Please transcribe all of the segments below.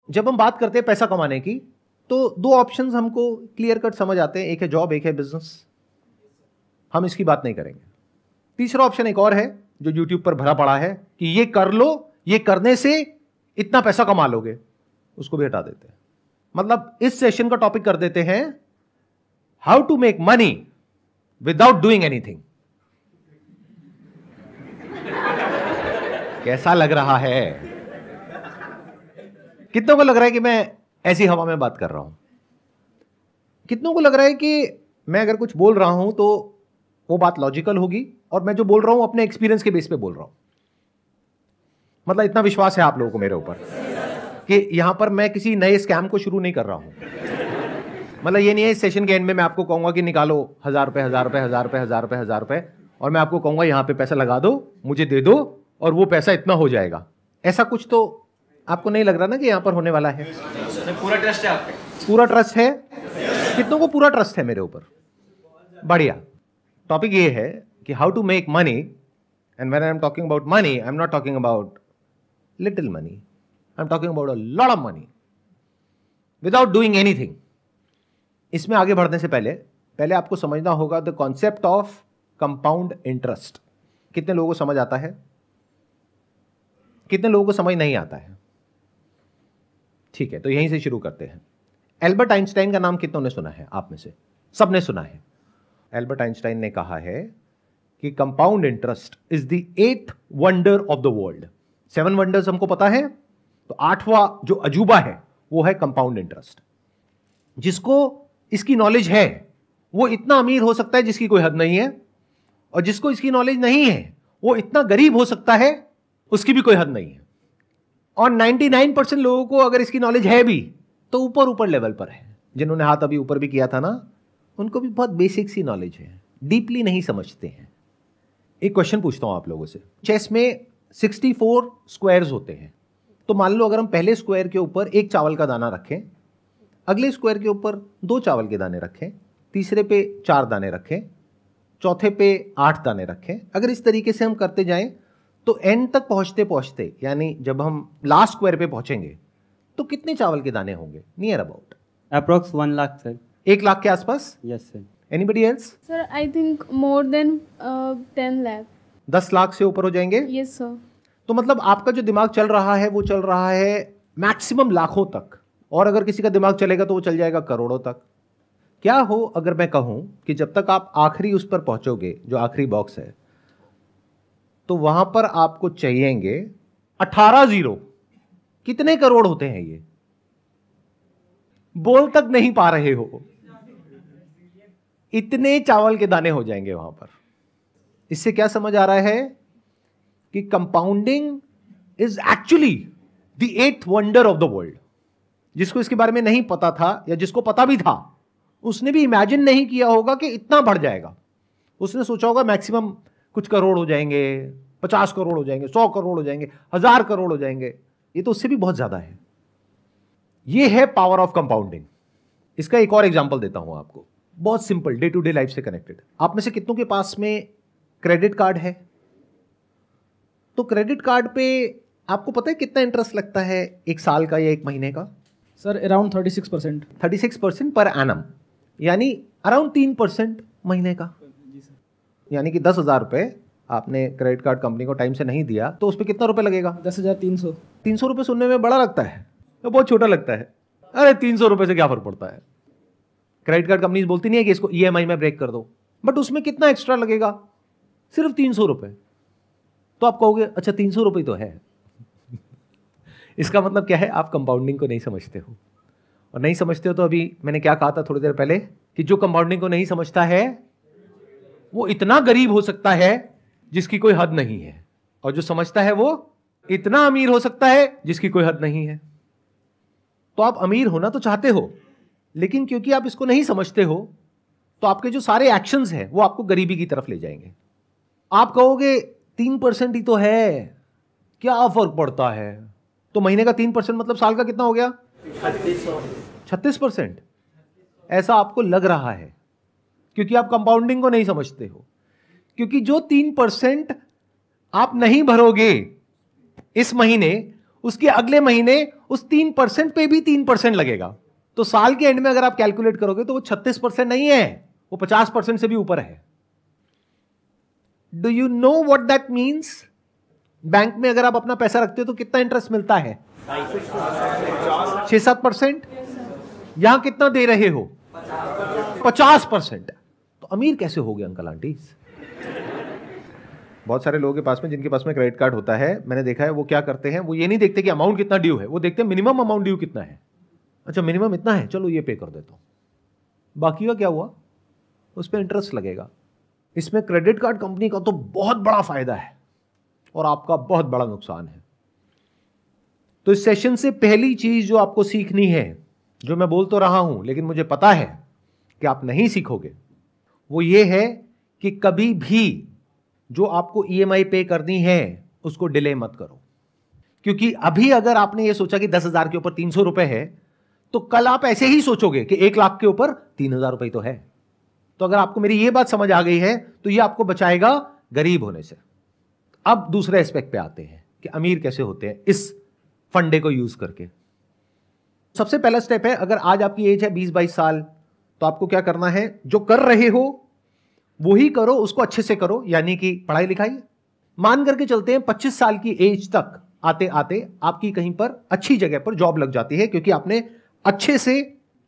जब हम बात करते हैं पैसा कमाने की, तो दो ऑप्शंस हमको क्लियर कट समझ आते हैं, एक है जॉब, एक है बिजनेस। हम इसकी बात नहीं करेंगे। तीसरा ऑप्शन एक और है जो यूट्यूब पर भरा पड़ा है कि ये कर लो, ये करने से इतना पैसा कमा लोगे, उसको भी हटा देते हैं। मतलब इस सेशन का टॉपिक कर देते हैं how to make money without doing anything. कैसा लग रहा है? कितनों को लग रहा है कि मैं ऐसी हवा में बात कर रहा हूं? कितनों को लग रहा है कि मैं अगर कुछ बोल रहा हूं तो वो बात लॉजिकल होगी और मैं जो बोल रहा हूं अपने एक्सपीरियंस के बेस पे बोल रहा हूं? मतलब इतना विश्वास है आप लोगों को मेरे ऊपर कि यहां पर मैं किसी नए स्कैम को शुरू नहीं कर रहा हूं। मतलब ये नहीं है इस सेशन के एंड में मैं आपको कहूंगा कि निकालो 1000 रुपए 1000 रुपए 1000 रुपए 1000 रुपए 1000 रुपए और मैं आपको कहूंगा यहां पे पैसा लगा दो, मुझे दे दो और वो पैसा इतना हो जाएगा। ऐसा कुछ तो आपको नहीं लग रहा ना कि यहां पर होने वाला है? पूरा ट्रस्ट है आप पे? पूरा ट्रस्ट है। कितनों को पूरा ट्रस्ट है मेरे ऊपर? बढ़िया। टॉपिक ये है कि how to make money, and when I am talking about money I am not talking about little money, I am talking about a lot of money without doing anything. इसमें आगे बढ़ने से पहले आपको समझना होगा the concept of compound interest. कितने लोगों को समझ आता है? कितने लोगों को समझ नहीं आता है? ठीक है, तो यहीं से शुरू करते हैं। एल्बर्ट आइंस्टाइन का नाम कितनों ने सुना है? आप में से सबने सुना है। एल्बर्ट आइंस्टाइन ने कहा है कि compound interest is the 8th wonder of the world. 7 wonders हमको पता है, तो 8वां जो अजूबा है वो है कंपाउंड इंटरेस्ट। जिसको इसकी नॉलेज है वो इतना अमीर हो सकता है जिसकी कोई हद नहीं है, और जिसको इसकी नॉलेज नहीं है वो इतना गरीब हो सकता है उसकी भी कोई हद नहीं है। और 99% लोगों को अगर इसकी नॉलेज है भी तो ऊपर ऊपर लेवल पर है। जिन्होंने हाथ अभी ऊपर भी किया था ना, उनको भी बहुत बेसिक सी नॉलेज है, डीपली नहीं समझते हैं। एक क्वेश्चन पूछता हूं आप लोगों से। चेस में 64 स्क्वायर्स होते हैं, तो मान लो अगर हम पहले स्क्वायर के ऊपर 1 चावल का दाना रखें, अगले स्क्वायर के ऊपर 2 चावल के दाने रखें, तीसरे पे 4 दाने रखें, चौथे पे 8 दाने रखें। अगर इस तरीके से हम करते जाएं तो एंड तक पहुंचते पहुंचते, यानी जब हम लास्ट स्क्वायर पे पहुंचेंगे तो कितने चावल के दाने होंगे? Near about approx 1 lakh sir. 1 lakh के आसपास? Yes sir. Anybody else? Sir, I think more than 10 lakh. 10 lakh से ऊपर हो जाएंगे? Yes, sir. तो मतलब आपका जो दिमाग चल रहा है वो चल रहा है मैक्सिमम लाखों तक, और अगर किसी का दिमाग चलेगा तो वो चल जाएगा करोड़ों तक। क्या हो अगर मैं कहूं कि जब तक आप आखिरी उस पर पहुंचोगे, जो आखिरी बॉक्स है, तो वहां पर आपको चाहिएंगे 18 जीरो। कितने करोड़ होते हैं ये? बोल तक नहीं पा रहे हो, इतने चावल के दाने हो जाएंगे वहां पर। इससे क्या समझ आ रहा है कि compounding is actually the 8th wonder of the world. जिसको इसके बारे में नहीं पता था, या जिसको पता भी था, उसने भी इमेजिन नहीं किया होगा कि इतना बढ़ जाएगा। उसने सोचा होगा मैक्सिमम कुछ करोड़ हो जाएंगे, 50 करोड़ हो जाएंगे, 100 करोड़ हो जाएंगे, 1000 करोड़ हो जाएंगे। ये तो उससे भी बहुत ज्यादा है। ये है पावर ऑफ कंपाउंडिंग। इसका एक और एग्जांपल देता हूं आपको, बहुत simple, day to day life से कनेक्टेड। आप में से कितनों के पास में क्रेडिट कार्ड है? तो क्रेडिट कार्ड पे आपको पता है कितना इंटरेस्ट लगता है, 1 साल का या 1 महीने का? Sir around 36%। 36% पर एनम, यानी अराउंड 3% महीने का। यानी कि 10,000 रुपए आपने क्रेडिट कार्ड कंपनी को टाइम से नहीं दिया तो उस पर कितना रुपए लगेगा? 10,300। 300 रुपए सुनने में बड़ा लगता है, तो बहुत छोटा लगता है। अरे 300 रुपए से क्या फर्क पड़ता है? क्रेडिट कार्ड कंपनी बोलती नहीं है कि इसको ईएमआई में ब्रेक कर दो, बट उसमें कितना एक्स्ट्रा लगेगा? सिर्फ 300 रुपए। तो आप कहोगे अच्छा 300 रुपए तो है। इसका मतलब क्या है? आप कंपाउंडिंग को नहीं समझते हो। और नहीं समझते हो तो अभी मैंने क्या कहा था थोड़ी देर पहले, कि जो कंपाउंडिंग को नहीं समझता है वो इतना गरीब हो सकता है जिसकी कोई हद नहीं है, और जो समझता है वो इतना अमीर हो सकता है जिसकी कोई हद नहीं है। तो आप अमीर होना तो चाहते हो, लेकिन क्योंकि आप इसको नहीं समझते हो तो आपके जो सारे एक्शंस हैं वो आपको गरीबी की तरफ ले जाएंगे। आप कहोगे 3% ही तो है, क्या फर्क पड़ता है? तो महीने का 3% मतलब साल का कितना हो गया? 36%। ऐसा आपको लग रहा है क्योंकि आप कंपाउंडिंग को नहीं समझते हो। क्योंकि जो 3% आप नहीं भरोगे इस महीने, उसके अगले महीने उस 3% पे भी 3% लगेगा। तो साल के एंड में अगर आप कैलकुलेट करोगे तो वो 36% नहीं है, वो 50% से भी ऊपर है। Do you know what that means? Bank में अगर आप अपना पैसा रखते हो तो कितना इंटरेस्ट मिलता है? 6-7%। यहां कितना दे रहे हो? 50%। तो अमीर कैसे हो गए अंकल आंटी? बहुत सारे लोगों के पास में, जिनके पास में क्रेडिट कार्ड होता है, मैंने देखा है, वो क्या करते हैं, वो ये नहीं देखते कि अमाउंट कितना ड्यू है, वो देखते हैं मिनिमम अमाउंट ड्यू कितना है। अच्छा मिनिमम इतना है, चलो ये पे कर देता हूं, बाकी का क्या हुआ, उस पर इंटरेस्ट लगेगा। इसमें क्रेडिट कार्ड कंपनी का तो बहुत बड़ा फायदा है और आपका बहुत बड़ा नुकसान है। तो इस सेशन से पहली चीज जो आपको सीखनी है, जो मैं बोल तो रहा हूं लेकिन मुझे पता है कि आप नहीं सीखोगे, वो ये है कि कभी भी जो आपको ईएमआई पे करनी है उसको डिले मत करो। क्योंकि अभी अगर आपने ये सोचा कि 10,000 के ऊपर 300 रुपए है, तो कल आप ऐसे ही सोचोगे कि 1 लाख के ऊपर 3,000 रुपए तो है। तो अगर आपको मेरी ये बात समझ आ गई है तो ये आपको बचाएगा गरीब होने से। अब दूसरे एस्पेक्ट पे आते हैं कि अमीर कैसे होते हैं इस फंडे को यूज करके। सबसे पहला स्टेप है, अगर आज आपकी एज है 20-22 साल, तो आपको क्या करना है, जो कर रहे हो वही करो, उसको अच्छे से करो, यानी कि पढ़ाई लिखाई। मान करके चलते हैं 25 साल की एज तक आते आते आपकी कहीं पर अच्छी जगह पर जॉब लग जाती है, क्योंकि आपने अच्छे से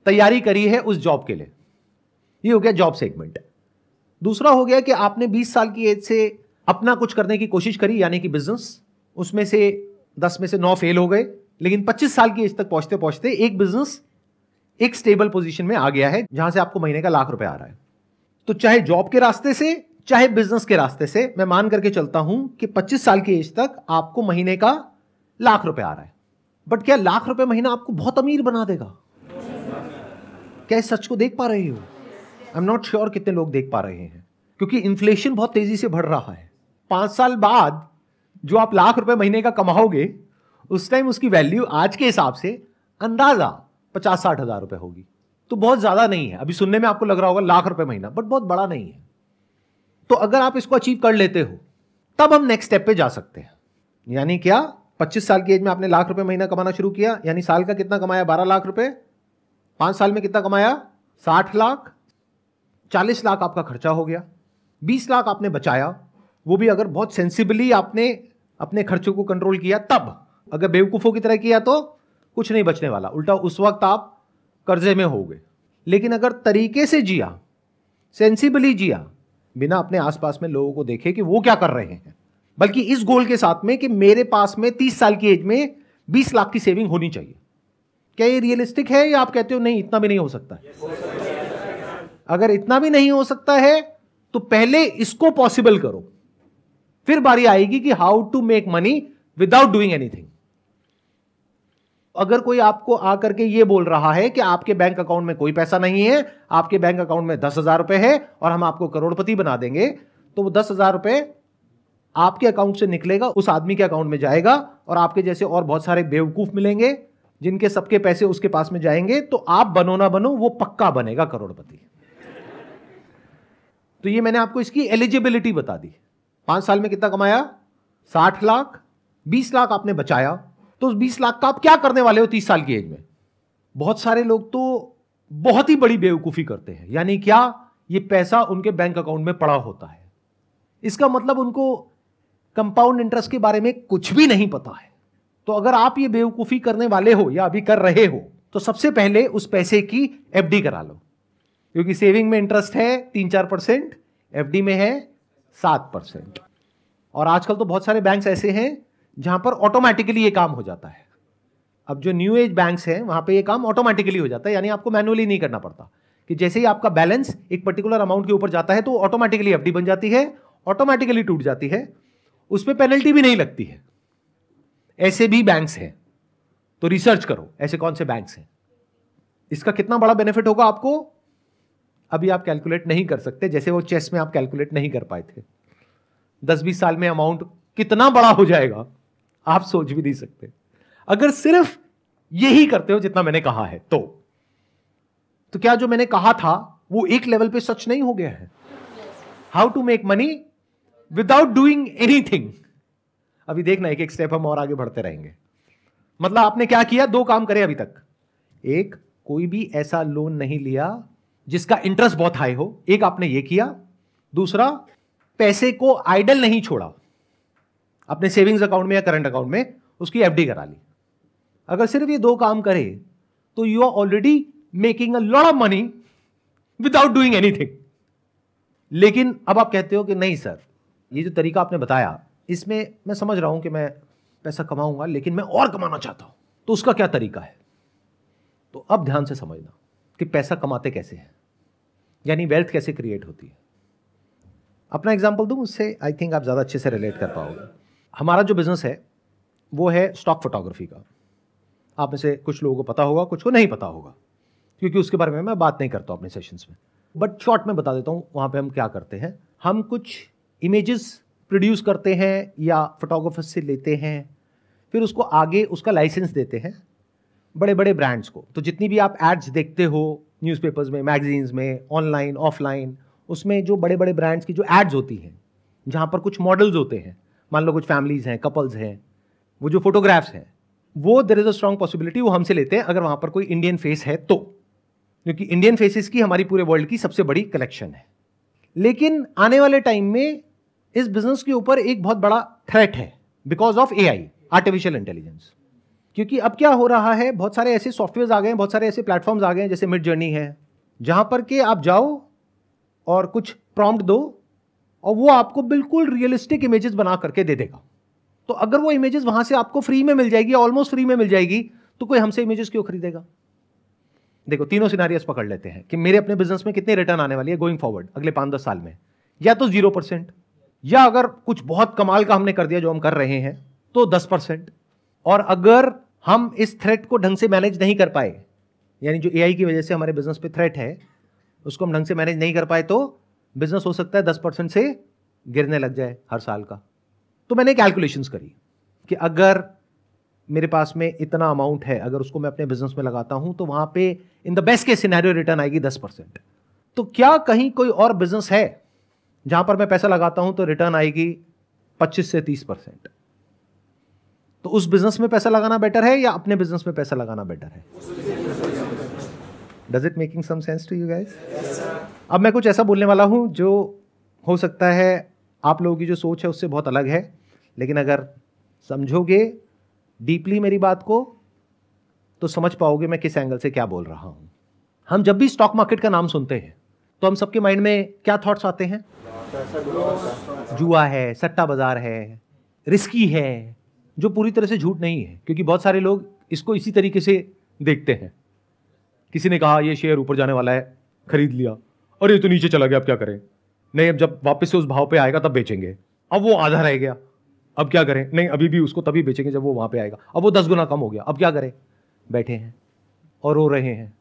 तैयारी करी है उस जॉब के लिए। ये हो गया जॉब सेगमेंट। दूसरा हो गया कि आपने 20 साल की एज से अपना कुछ करने की कोशिश करी, यानी कि बिजनेस। उसमें से 10 में से 9 फेल हो गए, लेकिन 25 साल की एज तक पहुंचते पहुंचते एक बिजनेस एक स्टेबल पोजीशन में आ गया है, जहां से आपको महीने का ₹1 लाख आ रहा है। तो चाहे जॉब के रास्ते से चाहे बिजनेस के रास्ते से, मैं मान करके चलता हूं कि 25 साल की एज तक आपको महीने का ₹1 लाख आ रहा है। बट क्या ₹1 लाख महीना आपको बहुत अमीर बना देगा? क्या इस सच को देख पा रहे हो? आई एम नॉट श्योर कितने लोग देख पा रहे हैं, क्योंकि इन्फ्लेशन बहुत तेजी से बढ़ रहा है। 5 साल बाद जो आप ₹1 लाख महीने का कमाओगे, उस टाइम उसकी वैल्यू आज के हिसाब से अंदाजा 50-60 हजार रुपए होगी। तो बहुत ज्यादा नहीं है। अभी सुनने में आपको लग रहा होगा ₹1 लाख महीना, बट बहुत बड़ा नहीं है। तो अगर आप इसको अचीव कर लेते हो, तब हम नेक्स्ट स्टेप पे जा सकते हैं। यानी क्या, 25 साल की एज में आपने ₹1 लाख महीना कमाना शुरू किया, यानी साल का कितना कमाया? ₹12 लाख। 5 साल में कितना कमाया? 60 लाख। 40 लाख आपका खर्चा हो गया, 20 लाख आपने बचाया, वो भी अगर बहुत सेंसिबली आपने अपने खर्चों को कंट्रोल किया तब। अगर बेवकूफों की तरह किया तो कुछ नहीं बचने वाला, उल्टा उस वक्त आप कर्जे में होगे। लेकिन अगर तरीके से जिया, सेंसिबली जिया, बिना अपने आसपास में लोगों को देखे कि वो क्या कर रहे हैं, बल्कि इस गोल के साथ में कि मेरे पास में 30 साल की एज में 20 लाख की सेविंग होनी चाहिए, क्या ये रियलिस्टिक है या आप कहते हो नहीं इतना भी नहीं हो सकता है? अगर इतना भी नहीं हो सकता है तो पहले इसको पॉसिबल करो, फिर बारी आएगी कि how to make money without doing anything. अगर कोई आपको आकर के ये बोल रहा है कि आपके बैंक अकाउंट में कोई पैसा नहीं है, आपके बैंक अकाउंट में 10,000 रुपए है और हम आपको करोड़पति बना देंगे, तो वो 10,000 रुपए आपके अकाउंट से निकलेगा, उस आदमी के अकाउंट में जाएगा, और आपके जैसे और बहुत सारे बेवकूफ मिलेंगे जिनके सबके पैसे उसके पास में जाएंगे। तो आप बनो ना बनो, वो पक्का बनेगा करोड़पति। तो ये मैंने आपको इसकी एलिजिबिलिटी बता दी। 5 साल में कितना कमाया? 60 लाख। 20 लाख आपने बचाया, तो उस 20 लाख का आप क्या करने वाले हो 30 साल की एज में? बहुत सारे लोग तो बहुत ही बड़ी बेवकूफी करते हैं। यानी क्या, ये पैसा उनके बैंक अकाउंट में पड़ा होता है, इसका मतलब उनको कंपाउंड इंटरेस्ट के बारे में कुछ भी नहीं पता है। तो अगर आप ये बेवकूफी करने वाले हो या अभी कर रहे हो, तो सबसे पहले उस पैसे की एफडी करा लो, क्योंकि सेविंग में इंटरेस्ट है 3-4%, एफडी में है 7%। और आजकल तो बहुत सारे बैंक्स ऐसे हैं जहां पर ऑटोमेटिकली ये काम हो जाता है। अब जो न्यू एज बैंक्स हैं वहां पे ये काम ऑटोमेटिकली हो जाता है, यानी आपको मैनुअली नहीं करना पड़ता, कि जैसे ही आपका बैलेंस एक पर्टिकुलर अमाउंट के ऊपर जाता है तो ऑटोमेटिकली एफडी बन जाती है, ऑटोमेटिकली टूट जाती है, उस पर पेनल्टी भी नहीं लगती है। ऐसे भी बैंक्स हैं, तो रिसर्च करो ऐसे कौन से बैंक्स हैं। इसका कितना बड़ा बेनिफिट होगा आपको, अभी आप कैलकुलेट नहीं कर सकते, जैसे वो चेस में आप कैलकुलेट नहीं कर पाए थे। 10-20 साल में अमाउंट कितना बड़ा हो जाएगा आप सोच भी नहीं सकते, अगर सिर्फ यही करते हो जितना मैंने कहा है। तो क्या जो मैंने कहा था वो एक लेवल पे सच नहीं हो गया है? How to make money without doing anything. अभी देखना, एक एक स्टेप हम और आगे बढ़ते रहेंगे। मतलब आपने क्या किया, दो काम करे अभी तक। एक, कोई भी ऐसा लोन नहीं लिया जिसका इंटरेस्ट बहुत हाई हो, एक आपने ये किया। दूसरा, पैसे को आइडल नहीं छोड़ा, अपने सेविंग्स अकाउंट में या करंट अकाउंट में उसकी एफडी करा ली। अगर सिर्फ ये दो काम करे तो you are already making a lot of money without doing anything. लेकिन अब आप कहते हो कि नहीं सर, ये जो तरीका आपने बताया इसमें मैं समझ रहा हूं कि मैं पैसा कमाऊंगा लेकिन मैं और कमाना चाहता हूं, तो उसका क्या तरीका है? तो अब ध्यान से समझना कि पैसा कमाते कैसे हैं, यानी वेल्थ कैसे क्रिएट होती है। अपना एग्जांपल दूं, उससे आई थिंक आप ज़्यादा अच्छे से रिलेट कर पाओगे। हमारा जो बिजनेस है वो है स्टॉक फोटोग्राफी का। आप में से कुछ लोगों को पता होगा, कुछ को नहीं पता होगा, क्योंकि उसके बारे में मैं बात नहीं करता अपने सेशंस में, बट शॉर्ट में बता देता हूँ वहाँ पे हम क्या करते हैं। हम कुछ इमेजेस प्रोड्यूस करते हैं या फोटोग्राफर से लेते हैं, फिर उसको आगे उसका लाइसेंस देते हैं बड़े बड़े ब्रांड्स को। तो जितनी भी आप एड्स देखते हो न्यूज़पेपर्स में, मैगजीन्स में, ऑनलाइन ऑफलाइन, उसमें जो बड़े बड़े ब्रांड्स की जो एड्स होती हैं जहाँ पर कुछ मॉडल्स होते हैं, मान लो कुछ फैमिलीज हैं, कपल्स हैं, वो जो फोटोग्राफ्स हैं वो there is a strong possibility वो हमसे लेते हैं अगर वहाँ पर कोई इंडियन फेस है तो, क्योंकि इंडियन फेसेस की हमारी पूरे वर्ल्ड की सबसे बड़ी कलेक्शन है। लेकिन आने वाले टाइम में इस बिजनेस के ऊपर एक बहुत बड़ा थ्रेट है because of AI, artificial intelligence. क्योंकि अब क्या हो रहा है, बहुत सारे ऐसे सॉफ्टवेयर आ गए हैं, बहुत सारे ऐसे प्लेटफॉर्म्स आ गए हैं जैसे मिड जर्नी है, जहां पर के आप जाओ और कुछ प्रॉम्प्ट दो और वो आपको बिल्कुल रियलिस्टिक इमेजेस बना करके दे देगा। तो अगर वो इमेजेस वहां से आपको फ्री में मिल जाएगी, ऑलमोस्ट फ्री में मिल जाएगी, तो कोई हमसे इमेजेस क्यों खरीदेगा? देखो तीनों सिनारियोस पकड़ लेते हैं कि मेरे अपने बिजनेस में कितने रिटर्न आने वाली है गोइंग फॉरवर्ड अगले 5-10 साल में। या तो 0%, या अगर कुछ बहुत कमाल का हमने कर दिया जो हम कर रहे हैं तो 10%। और अगर हम इस थ्रेट को ढंग से मैनेज नहीं कर पाए, यानी जो एआई की वजह से हमारे बिजनेस पे थ्रेट है उसको हम ढंग से मैनेज नहीं कर पाए, तो बिजनेस हो सकता है 10% से गिरने लग जाए हर साल का। तो मैंने कैलकुलेशंस करी कि अगर मेरे पास में इतना अमाउंट है, अगर उसको मैं अपने बिजनेस में लगाता हूं तो वहां पे in the best case scenario return आएगी 10%। तो क्या कहीं कोई और बिजनेस है जहां पर मैं पैसा लगाता हूं तो रिटर्न आएगी 25 से 30%? तो उस बिजनेस में पैसा लगाना बेटर है या अपने बिजनेस में पैसा लगाना बेटर है? Does it making some sense to you guys? अब मैं कुछ ऐसा बोलने वाला हूं जो हो सकता है आप लोगों की जो सोच है उससे बहुत अलग है, लेकिन अगर समझोगे डीपली मेरी बात को तो समझ पाओगे मैं किस एंगल से क्या बोल रहा हूं। हम जब भी स्टॉक मार्केट का नाम सुनते हैं तो हम सबके माइंड में क्या थॉट्स आते हैं? जुआ है, सट्टा बाजार है, रिस्की है, जो पूरी तरह से झूठ नहीं है, क्योंकि बहुत सारे लोग इसको इसी तरीके से देखते हैं। किसी ने कहा ये शेयर ऊपर जाने वाला है, खरीद लिया, और ये तो नीचे चला गया, अब क्या करें? नहीं, अब जब वापस से उस भाव पे आएगा तब बेचेंगे। अब वो आधा रह गया, अब क्या करें? नहीं, अभी भी उसको तभी बेचेंगे जब वो वहां पे आएगा। अब वो 10 गुना कम हो गया, अब क्या करें? बैठे हैं और रो रहे हैं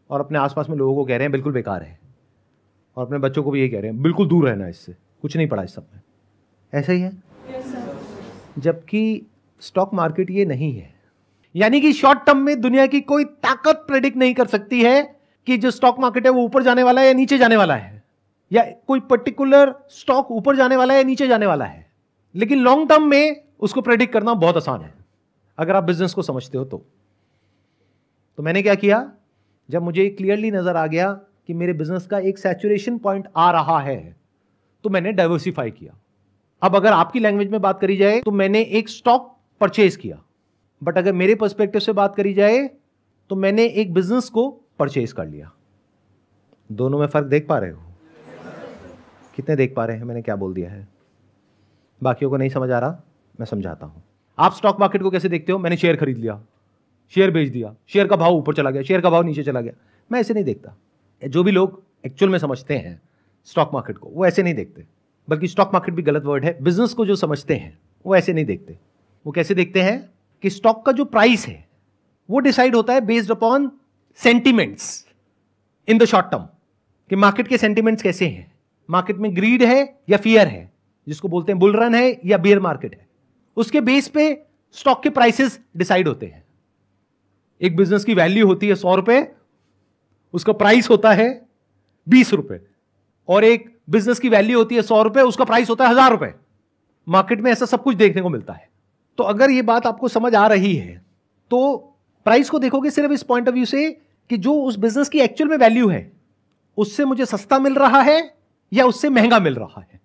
और अपने आसपास में लोगों को कह रहे हैं बिल्कुल बेकार है, और अपने बच्चों को भी ये कह रहे हैं बिल्कुल दूर रहना इससे, कुछ नहीं पड़ा इस सब में। ऐसा ही है। जबकि स्टॉक मार्केट ये नहीं है। यानी कि शॉर्ट टर्म में दुनिया की कोई ताकत प्रेडिक्ट नहीं कर सकती है कि जो स्टॉक मार्केट है वो ऊपर जाने वाला है या नीचे जाने वाला है, या कोई पर्टिकुलर स्टॉक ऊपर जाने वाला है या नीचे जाने वाला है। लेकिन लॉन्ग टर्म में उसको प्रेडिक्ट करना बहुत आसान है अगर आप बिजनेस को समझते हो तो मैंने क्या किया, जब मुझे क्लियरली नजर आ गया कि मेरे बिजनेस का एक सैचुरेशन पॉइंट आ रहा है तो मैंने डाइवर्सिफाई किया। अब अगर आपकी लैंग्वेज में बात करी जाए तो मैंने एक स्टॉक परचेज किया, बट अगर मेरे पर्सपेक्टिव से बात करी जाए तो मैंने एक बिजनेस को परचेज कर लिया। दोनों में फर्क देख पा रहे हो? कितने देख पा रहे हैं मैंने क्या बोल दिया है? बाकियों को नहीं समझ आ रहा, मैं समझाता हूं। आप स्टॉक मार्केट को कैसे देखते हो? मैंने शेयर खरीद लिया, शेयर बेच दिया, शेयर का भाव ऊपर चला गया, शेयर का भाव नीचे चला गया। मैं ऐसे नहीं देखता। जो भी लोग एक्चुअल में समझते हैं स्टॉक मार्केट को वो ऐसे नहीं देखते, बल्कि स्टॉक मार्केट भी गलत वर्ड है। बिजनेस को जो समझते हैं वो ऐसे नहीं देखते। वो कैसे देखते हैं कि स्टॉक का जो प्राइस है वो डिसाइड होता है based upon sentiments in the short term, कि मार्केट के सेंटिमेंट्स कैसे हैं, मार्केट में ग्रीड है या फियर है, जिसको बोलते हैं बुल रन है या बियर मार्केट है, उसके बेस पे स्टॉक के प्राइसेस डिसाइड होते हैं। एक बिजनेस की वैल्यू होती है 100 रुपए, उसका प्राइस होता है 20 रुपए, और एक बिजनेस की वैल्यू होती है 100 रुपए, उसका प्राइस होता है 1000 रुपए। मार्केट में ऐसा सब कुछ देखने को मिलता है। तो अगर ये बात आपको समझ आ रही है तो प्राइस को देखोगे सिर्फ इस पॉइंट ऑफ व्यू से कि जो उस बिजनेस की एक्चुअल में वैल्यू है उससे मुझे सस्ता मिल रहा है या उससे महंगा मिल रहा है।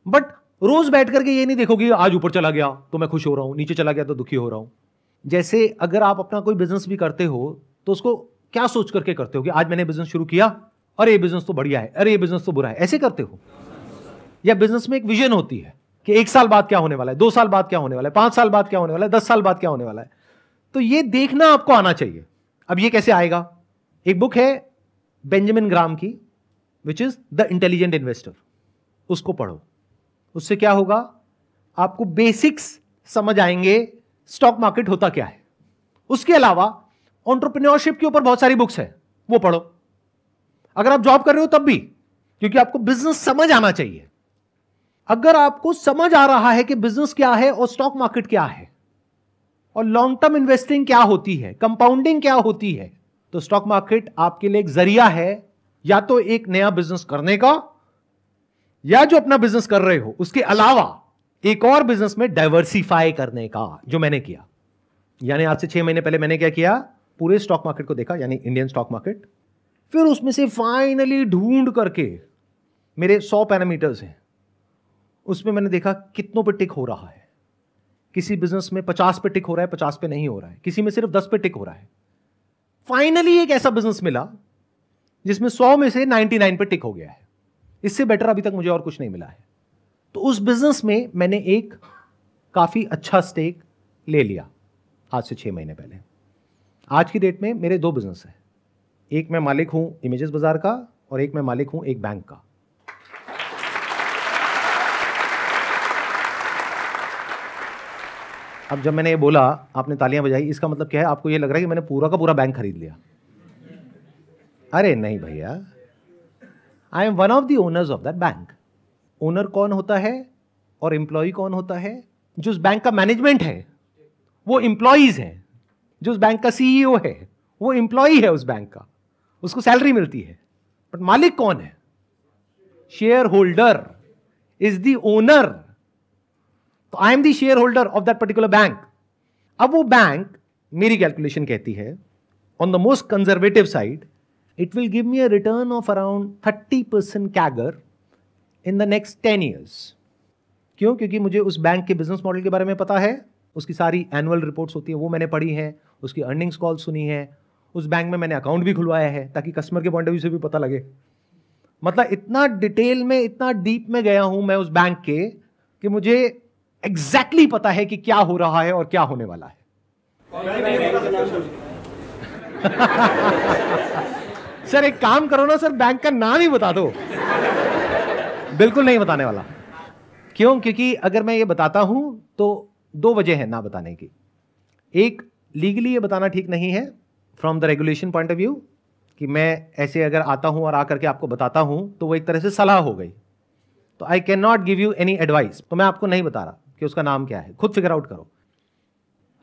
बट रोज बैठ करके ये नहीं देखोगे आज ऊपर चला गया तो मैं खुश हो रहा हूं, नीचे चला गया तो दुखी हो रहा हूं। जैसे अगर आप अपना कोई बिजनेस भी करते हो तो उसको क्या सोच करके करते हो कि आज मैंने बिजनेस शुरू किया, अरे ये बिजनेस तो बढ़िया है, अरे ये बिजनेस तो बुरा है, ऐसे करते हो? या बिजनेस में एक विजन होती है कि 1 साल बाद क्या होने वाला है, 2 साल बाद क्या होने वाला है, 5 साल बाद क्या होने वाला है, 10 साल बाद क्या होने वाला है। तो ये देखना आपको आना चाहिए। अब ये कैसे आएगा? एक बुक है बेंजामिन ग्राम की, which is the intelligent investor, उसको पढ़ो। उससे क्या होगा, आपको बेसिक्स समझ आएंगे स्टॉक मार्केट होता क्या है। उसके अलावा एंटरप्रेन्योरशिप के ऊपर बहुत सारी बुक्स है, वो पढ़ो। अगर आप जॉब कर रहे हो तब भी, क्योंकि आपको बिजनेस समझ आना चाहिए। अगर आपको समझ आ रहा है कि बिजनेस क्या है और स्टॉक मार्केट क्या है और लॉन्ग टर्म इन्वेस्टिंग क्या होती है, कंपाउंडिंग क्या होती है, तो स्टॉक मार्केट आपके लिए एक जरिया है या तो एक नया बिजनेस करने का, या जो अपना बिजनेस कर रहे हो उसके अलावा एक और बिजनेस में डाइवर्सिफाई करने का, जो मैंने किया। यानी आज से 6 महीने पहले मैंने क्या किया, पूरे स्टॉक मार्केट को देखा, यानी इंडियन स्टॉक मार्केट। फिर उसमें से फाइनली ढूंढ करके, मेरे 100 पैरामीटर्स हैं, उसमें मैंने देखा कितनों पे टिक हो रहा है। किसी बिजनेस में 50 पे टिक हो रहा है, 50 पे नहीं हो रहा है, किसी में सिर्फ 10 पे टिक हो रहा है। फाइनली एक ऐसा बिजनेस मिला जिसमें 100 में से 99 पे टिक हो गया है। इससे बेटर अभी तक मुझे और कुछ नहीं मिला है। तो उस बिजनेस में मैंने एक काफी अच्छा स्टेक ले लिया आज से 6 महीने पहले। आज की डेट में मेरे 2 बिजनेस हैं, एक मैं मालिक हूं इमेजेस बाजार का और एक मैं मालिक हूं एक बैंक का। अब जब मैंने ये बोला, आपने तालियां बजाई, इसका मतलब क्या है? आपको ये लग रहा है कि मैंने पूरा का पूरा बैंक खरीद लिया। अरे नहीं भैया, I am one of the owners of that bank. Owner कौन होता है और एम्प्लॉय कौन होता है? जो उस बैंक का मैनेजमेंट है वो एम्प्लॉइज है, जो उस बैंक का सीईओ है वो एम्प्लॉय है उस बैंक का, उसको सैलरी मिलती है। बट मालिक कौन है? Share holder is the owner. तो I am the share holder of that particular bank. अब वो बैंक, मेरी कैलकुलेशन कहती है, on the most conservative side, it will give me a return of around 30% CAGR in the next 10 years. क्यों? क्योंकि मुझे उस बैंक के बिजनेस मॉडल के बारे में पता है, उसकी सारी एनुअल रिपोर्ट्स होती है वो मैंने पढ़ी हैं, उसकी अर्निंग्स कॉल सुनी है, उस बैंक में मैंने अकाउंट भी खुलवाया है ताकि कस्टमर के पॉइंट ऑफ व्यू से भी पता लगे। मतलब इतना डिटेल में, इतना डीप में गया हूं मैं उस बैंक के कि मुझे एग्जैक्टली पता है कि क्या हो रहा है और क्या होने वाला है। सर एक काम करो ना सर, बैंक का नाम ही बता दो। बिल्कुल नहीं बताने वाला। क्यों? क्योंकि अगर मैं ये बताता हूं तो 2 वजह है ना बताने की। एक, लीगली ये बताना ठीक नहीं है from the regulation point of view, कि मैं ऐसे अगर आता हूं और आकर के आपको बताता हूं तो वो एक तरह से सलाह हो गई। तो I can not give you any advice. तो मैं आपको नहीं बता रहा कि उसका नाम क्या है, खुद फिगर आउट करो।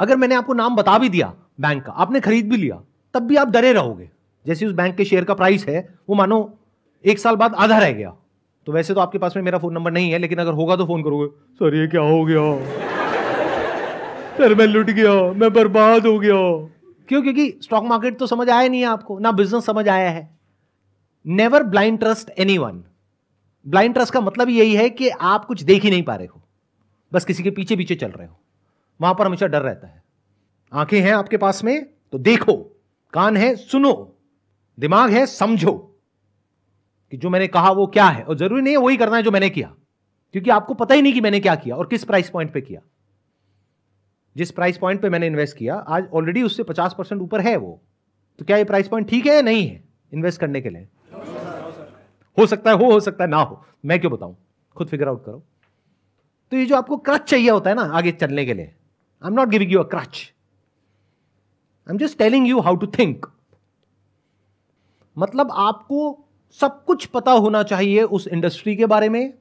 अगर मैंने आपको नाम बता भी दिया बैंक का, आपने खरीद भी लिया, तब भी आप डरे रहोगे। जैसे उस बैंक के शेयर का प्राइस है वो मानो 1 साल बाद आधा रह गया। तो वैसे तो आपके पास में मेरा फोन नंबर नहीं है, लेकिन अगर होगा तो फोन करोगे, सर ये क्या हो गया, सर मैं लुट गया, मैं बर्बाद हो गया। क्यों? क्योंकि स्टॉक मार्केट तो समझ आया नहीं है आपको, ना बिजनेस समझ आया है। Never blind trust anyone. Blind trust का मतलब यही है कि आप कुछ देख ही नहीं पा रहे हो, बस किसी के पीछे पीछे चल रहे हो। वहां पर हमेशा डर रहता है। आंखें हैं आपके पास में तो देखो, कान है सुनो, दिमाग है समझो कि जो मैंने कहा वो क्या है, और जरूरी नहीं है वही करना है जो मैंने किया, क्योंकि आपको पता ही नहीं कि मैंने क्या किया और किस प्राइस पॉइंट पे किया। जिस प्राइस पॉइंट पे मैंने इन्वेस्ट किया आज ऑलरेडी उससे 50% ऊपर है वो। तो क्या ये प्राइस पॉइंट ठीक है या नहीं है इन्वेस्ट करने के लिए? हो सकता है हो सकता है ना हो, मैं क्यों बताऊं, खुद फिगर आउट करो। तो ये जो आपको क्रच चाहिए होता है ना आगे चलने के लिए, I am not giving you a crutch, I am just telling you how to think. मतलब आपको सब कुछ पता होना चाहिए उस इंडस्ट्री के बारे में,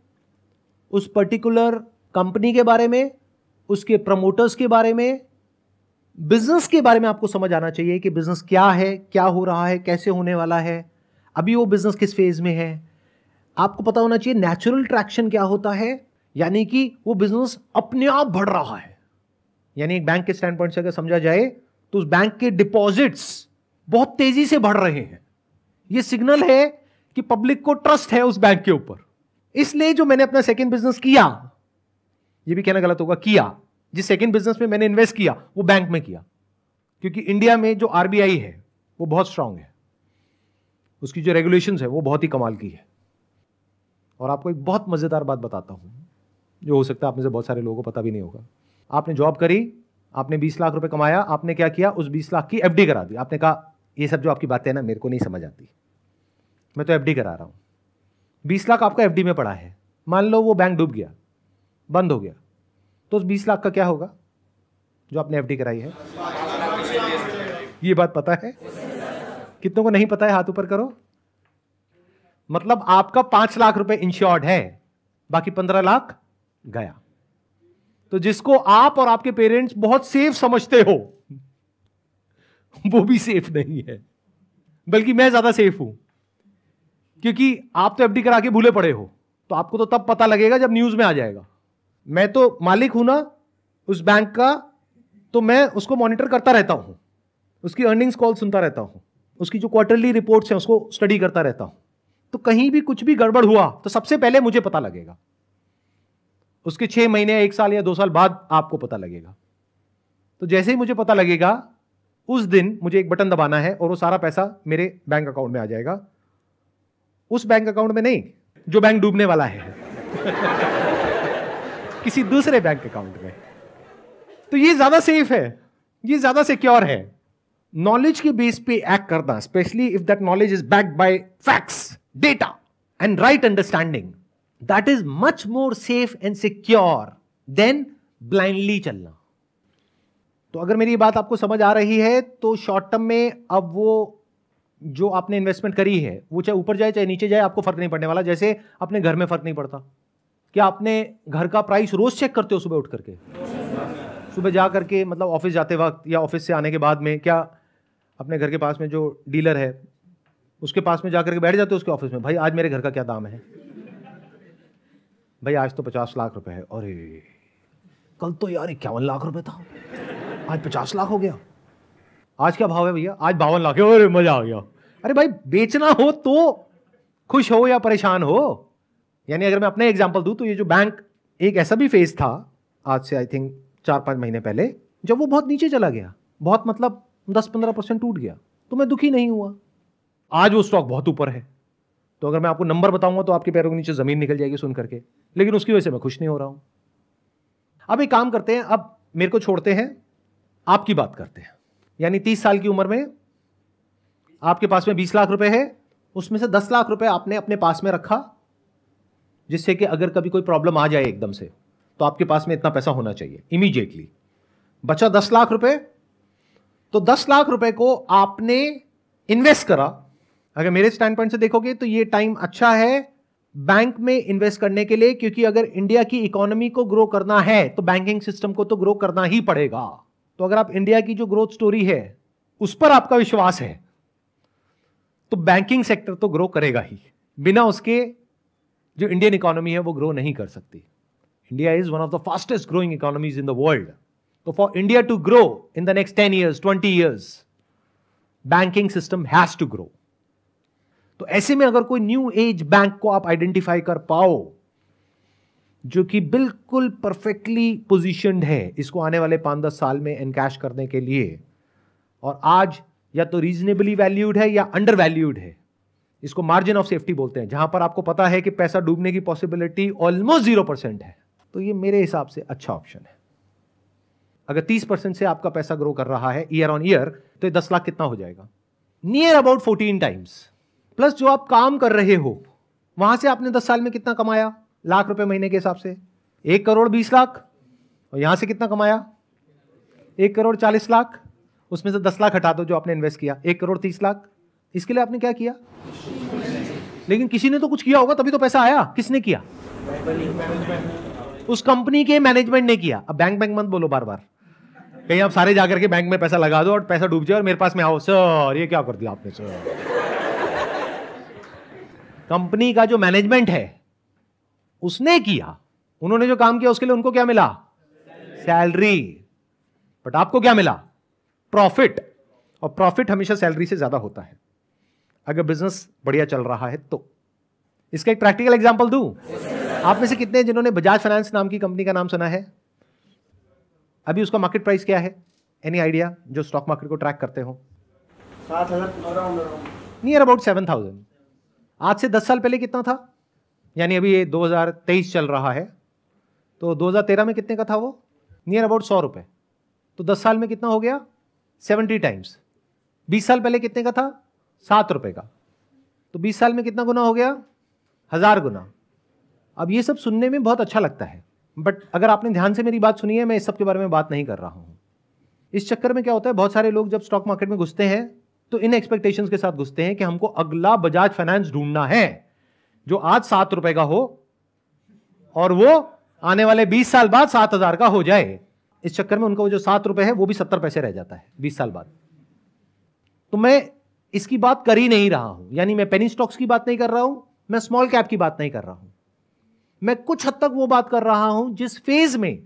उस पर्टिकुलर कंपनी के बारे में, उसके प्रमोटर्स के बारे में, बिजनेस के बारे में आपको समझ आना चाहिए कि बिजनेस क्या है, क्या हो रहा है, कैसे होने वाला है, अभी वो बिजनेस किस फेज में है। आपको पता होना चाहिए नेचुरल ट्रैक्शन क्या होता है, यानी कि वो बिजनेस अपने आप बढ़ रहा है, यानी एक बैंक के स्टैंड पॉइंट से अगर समझा जाए तो उस बैंक के डिपॉजिट्स बहुत तेजी से बढ़ रहे हैं। यह सिग्नल है कि पब्लिक को ट्रस्ट है उस बैंक के ऊपर। इसलिए जो मैंने अपना सेकंड बिजनेस किया, यह भी कहना गलत होगा, किया, जिस सेकंड बिजनेस में मैंने इन्वेस्ट किया वो बैंक में किया, क्योंकि इंडिया में जो आरबीआई है वो बहुत स्ट्रांग है, उसकी जो रेगुलेशंस है वो बहुत ही कमाल की है। और आपको एक बहुत मजेदार बात बताता हूं जो हो सकता है आप में से बहुत सारे लोगों को पता भी नहीं होगा। आपने जॉब करी, आपने 20 लाख रुपए कमाया, आपने क्या किया, उस 20 लाख की एफडी करा दी। आपने कहा ये सब जो आपकी बातें हैं ना मेरे को नहीं समझ आती, मैं तो एफडी करा रहा हूं। 20 लाख आपका एफडी में पड़ा है, मान लो वो बैंक डूब गया, बंद हो गया, तो उस 20 लाख का क्या होगा जो आपने एफडी कराई है? ये बात पता है? कितनों को नहीं पता है? हाथ ऊपर करो। मतलब आपका 5 लाख रुपए इंश्योर्ड है, बाकी 15 लाख गया। तो जिसको आप और आपके पेरेंट्स बहुत सेफ समझते हो वो भी सेफ नहीं है, बल्कि मैं ज्यादा सेफ हूं, क्योंकि आप तो एफडी करा के भूले पड़े हो। तो आपको तो तब पता लगेगा जब न्यूज में आ जाएगा। मैं तो मालिक हूं ना उस बैंक का, तो मैं उसको मॉनिटर करता रहता हूं, उसकी अर्निंग्स कॉल सुनता रहता हूं, उसकी जो क्वार्टरली रिपोर्ट्स हैं उसको स्टडी करता रहता हूं। तो कहीं भी कुछ भी गड़बड़ हुआ तो सबसे पहले मुझे पता लगेगा, उसके 6 महीने, 1 साल या 2 साल बाद आपको पता लगेगा। तो जैसे ही मुझे पता लगेगा उस दिन मुझे एक बटन दबाना है और वो सारा पैसा मेरे बैंक अकाउंट में आ जाएगा। उस बैंक अकाउंट में नहीं जो बैंक डूबने वाला है किसी दूसरे बैंक अकाउंट में। तो ये ज्यादा सेफ है, ये ज्यादा सिक्योर है। नॉलेज के बेस पे एक्ट करना, specially if that knowledge is backed by facts, data and right understanding, that is much more safe and secure than blindly चलना। तो अगर मेरी बात आपको समझ आ रही है तो शॉर्ट टर्म में अब वो जो आपने इन्वेस्टमेंट करी है वो चाहे ऊपर जाए चाहे नीचे जाए आपको फर्क नहीं पड़ने वाला। जैसे अपने घर में फर्क नहीं पड़ता। क्या आपने घर का प्राइस रोज चेक करते हो सुबह उठ करके? सुबह जा करके, मतलब ऑफिस जाते वक्त या ऑफिस से आने के बाद में, क्या अपने घर के पास में जो डीलर है उसके पास में जाकर के बैठ जाते हो उसके ऑफिस में, भाई आज मेरे घर का क्या दाम है? भाई आज तो 50 लाख रुपए है। अरे कल तो यार 51 लाख रुपए था, आज 50 लाख हो गया। आज क्या भाव है भैया? आज 52 लाख है। अरे मजा आ गया। अरे भाई बेचना हो तो खुश हो या परेशान हो। यानी अगर मैं अपने एग्जांपल दूं तो ये जो बैंक, एक ऐसा भी फेज था आज से आई थिंक 4-5 महीने पहले, जब वो बहुत नीचे चला गया, बहुत मतलब 10-15% टूट गया, तो मैं दुखी नहीं हुआ। आज वो स्टॉक बहुत ऊपर है, तो अगर मैं आपको नंबर बताऊंगा तो आपके पैरों के नीचे जमीन निकल जाएगी सुन करके, लेकिन उसकी वजह से मैं खुश नहीं हो रहा हूं। अब एक काम करते हैं, अब मेरे को छोड़ते हैं, आपकी बात करते हैं। यानी 30 साल की उम्र में आपके पास में 20 लाख रुपए है, उसमें से 10 लाख रुपए आपने अपने पास में रखा, जिससे कि अगर कभी कोई प्रॉब्लम आ जाए एकदम से तो आपके पास में इतना पैसा होना चाहिए इमीडिएटली। बचा 10 लाख रुपए, तो 10 लाख रुपए को आपने इन्वेस्ट करा। अगर मेरे स्टैंड पॉइंट से देखोगे तो ये टाइम अच्छा है बैंक में इन्वेस्ट करने के लिए, क्योंकि अगर इंडिया की इकोनॉमी को ग्रो करना है तो बैंकिंग सिस्टम को तो ग्रो करना ही पड़ेगा। तो अगर आप इंडिया की जो ग्रोथ स्टोरी है उस पर आपका विश्वास है तो बैंकिंग सेक्टर तो ग्रो करेगा ही, बिना उसके जो इंडियन इकोनॉमी है वो ग्रो नहीं कर सकती। India is one of the fastest growing economies in the world. तो for India to grow in the next 10 years, 20 years, banking system has to grow. तो ऐसे में अगर कोई न्यू एज बैंक को आप आइडेंटिफाई कर पाओ जो कि बिल्कुल परफेक्टली पोजीशनड है इसको आने वाले 5-10 साल में एनकैश करने के लिए, और आज या तो रीजनेबली वैल्यूड है या अंडर वैल्यूड है, इसको मार्जिन ऑफ सेफ्टी बोलते हैं, जहां पर आपको पता है कि पैसा डूबने की पॉसिबिलिटी ऑलमोस्ट 0% है, तो ये मेरे हिसाब से अच्छा ऑप्शन है। अगर 30% से आपका पैसा ग्रो कर रहा है ईयर ऑन ईयर, तो 10 लाख कितना हो जाएगा? Near about 14 times. प्लस जो आप काम कर रहे हो वहां से आपने 10 साल में कितना कमाया लाख रुपए महीने के हिसाब से? 1 करोड़ 20 लाख। और यहां से कितना कमाया? 1 करोड़ 40 लाख। उसमें से 10 लाख हटा दो जो आपने इन्वेस्ट किया, 1 करोड़ 30 लाख। इसके लिए आपने क्या किया? लेकिन किसी ने तो कुछ किया होगा तभी तो पैसा आया। किसने किया? उस कंपनी के मैनेजमेंट ने किया। अब बैंक बैंक मत बोलो बार बार, कहीं आप सारे जाकर के बैंक में पैसा लगा दो और पैसा डूब जाए और मेरे पास में आओ, सर ये क्या कर दिया आपने सर। कंपनी का जो मैनेजमेंट है उसने किया, उन्होंने जो काम किया उसके लिए उनको क्या मिला? सैलरी। बट आपको क्या मिला? प्रॉफिट। और प्रॉफिट हमेशा सैलरी से ज्यादा होता है अगर बिजनेस बढ़िया चल रहा है तो। इसका एक प्रैक्टिकल एग्जांपल दूं? आप में से कितने हैं जिन्होंने बजाज फाइनेंस नाम की कंपनी का नाम सुना है? अभी उसका मार्केट प्राइस क्या है? एनी आइडिया, जो स्टॉक मार्केट को ट्रैक करते हो? 7,000 नियर अबाउट 7,000। आज से 10 साल पहले कितना था? यानी अभी ये 2023 चल रहा है, तो 2013 में कितने का था वो? नियर अबाउट 100 रुपए। तो 10 साल में कितना हो गया? 70 टाइम्स। 20 साल पहले कितने का था? 7 रुपए का। तो 20 साल में कितना गुना हो गया? 1000 गुना। अब ये सब सुनने में बहुत अच्छा लगता है, बट अगर आपने ध्यान से मेरी बात सुनी है, मैं इस सब के बारे में बात नहीं कर रहा हूं। इस चक्कर में क्या होता है, बहुत सारे लोग जब स्टॉक मार्केट में घुसते हैं तो इन एक्सपेक्टेशंस के साथ घुसते हैं कि हमको अगला बजाज फाइनेंस ढूंढना है जो आज 7 रुपए का हो और वो आने वाले 20 साल बाद 7,000 का हो जाए। इस चक्कर में उनका वो जो 7 रुपए है वो भी 70 पैसे रह जाता है 20 साल बाद। तो मैं इसकी बात कर ही नहीं रहा हूं, यानी मैं पेनी स्टॉक्स की बात नहीं कर रहा हूं, मैं स्मॉल कैप की बात नहीं कर रहा हूं। मैं कुछ हद तक वो बात कर रहा हूं जिस फेज में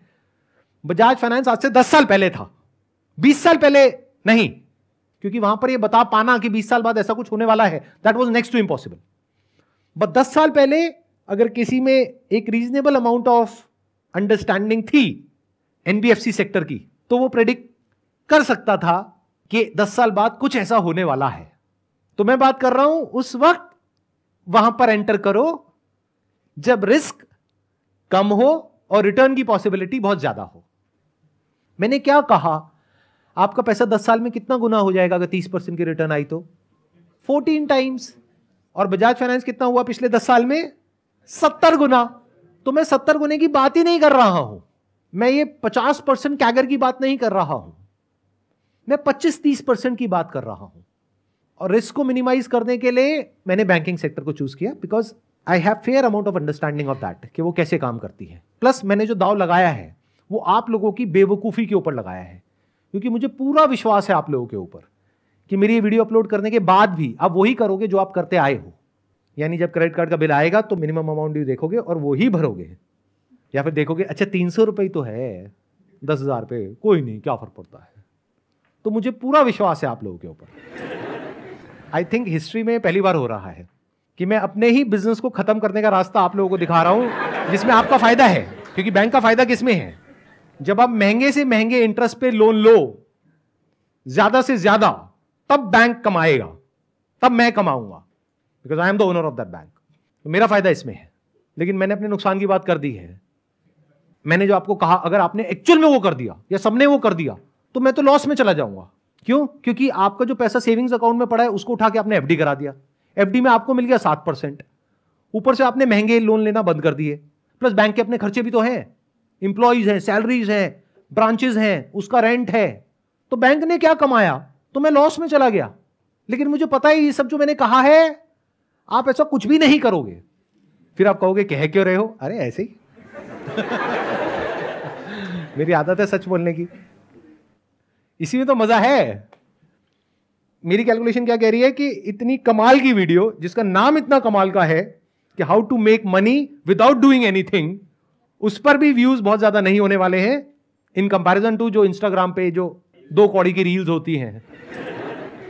बजाज फाइनेंस आज से 10 साल पहले था, 20 साल पहले नहीं, क्योंकि वहां पर ये बता पाना कि 20 साल बाद ऐसा कुछ होने वाला है, that was next to impossible. But 10 साल पहले अगर किसी में एक रीजनेबल अमाउंट ऑफ अंडरस्टैंडिंग थी एनबीएफसी सेक्टर की, तो वो प्रेडिक्ट कर सकता था कि 10 साल बाद कुछ ऐसा होने वाला है। तो मैं बात कर रहा हूं उस वक्त वहां पर एंटर करो जब रिस्क कम हो और रिटर्न की पॉसिबिलिटी बहुत ज्यादा हो। मैंने क्या कहा? आपका पैसा 10 साल में कितना गुना हो जाएगा अगर 30% की रिटर्न आई तो? 14 टाइम्स। और बजाज फाइनेंस कितना हुआ पिछले 10 साल में? 70 गुना। तो मैं 70 गुने की बात ही नहीं कर रहा हूं, मैं ये 50% कैगर की बात नहीं कर रहा हूं, मैं 25-30% की बात कर रहा हूं। और रिस्क को मिनिमाइज करने के लिए मैंने बैंकिंग सेक्टर को चूज किया, because I have fair amount of understanding of that कि वो कैसे काम करती है। प्लस मैंने जो दाव लगाया है वो आप लोगों की बेवकूफी के ऊपर लगाया है, क्योंकि मुझे पूरा विश्वास है आप लोगों के ऊपर कि मेरी ये वीडियो अपलोड करने के बाद भी आप वही करोगे जो आप करते आए हो। यानी जब क्रेडिट कार्ड का बिल आएगा तो मिनिमम अमाउंट ड्यू देखोगे और वो ही भरोगे, या फिर देखोगे अच्छा 300 रुपये तो है 10,000 पे, कोई नहीं क्या फर्क पड़ता है। तो मुझे पूरा विश्वास है आप लोगों के ऊपर। आई थिंक हिस्ट्री में पहली बार हो रहा है कि मैं अपने ही बिजनेस को खत्म करने का रास्ता आप लोगों को दिखा रहा हूं जिसमें आपका फायदा है। क्योंकि बैंक का फायदा किसमें है? जब आप महंगे से महंगे इंटरेस्ट पे लोन लो ज्यादा से ज्यादा, तब बैंक कमाएगा, तब मैं कमाऊंगा, because I am the owner of that bank. तो मेरा फायदा इसमें है। लेकिन मैंने अपने नुकसान की बात कर दी है। मैंने जो आपको कहा अगर आपने एक्चुअल में वो कर दिया या सबने वो कर दिया तो मैं तो लॉस में चला जाऊंगा। क्यों? क्योंकि आपका जो पैसा सेविंग्स अकाउंट में पड़ा है उसको उठा के आपने एफडी करा दिया, एफडी में आपको मिल गया 7%, ऊपर से आपने महंगे लोन लेना बंद कर दिए। प्लस बैंक के अपने खर्चे भी तो हैं, इंप्लॉइज हैं, सैलरीज हैं, ब्रांचेस हैं, उसका रेंट है। तो बैंक ने क्या कमाया? तो मैं लॉस में चला गया। लेकिन मुझे पता है ये सब जो मैंने कहा है आप ऐसा कुछ भी नहीं करोगे। फिर आप कहोगे कह क्यों रहे हो? अरे ऐसे ही मेरी आदत है सच बोलने की, इसी में तो मजा है। मेरी कैलकुलेशन क्या कह रही है कि इतनी कमाल की वीडियो जिसका नाम इतना कमाल का है कि how to make money without doing anything, उस पर भी व्यूज बहुत ज्यादा नहीं होने वाले हैं इन कंपैरिजन टू जो इंस्टाग्राम पे जो 2 कौड़ी की रील्स होती हैं,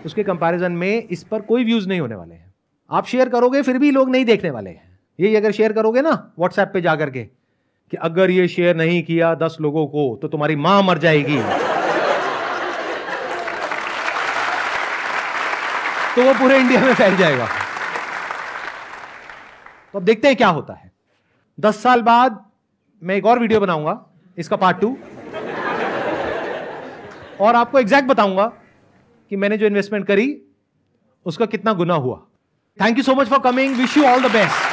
उसके कंपैरिजन में इस पर कोई व्यूज नहीं होने वाले हैं। आप शेयर करोगे फिर भी लोग नहीं देखने वाले हैं। यही अगर शेयर करोगे ना व्हाट्सएप पे जाकर के कि अगर ये शेयर नहीं किया 10 लोगों को तो तुम्हारी मां मर जाएगी, तो वो पूरे इंडिया में फैल जाएगा। तो अब देखते हैं क्या होता है। 10 साल बाद मैं एक और वीडियो बनाऊंगा, इसका पार्ट 2, और आपको एग्जैक्ट बताऊंगा कि मैंने जो इन्वेस्टमेंट करी उसका कितना गुना हुआ। Thank you so much for coming, wish you all the best.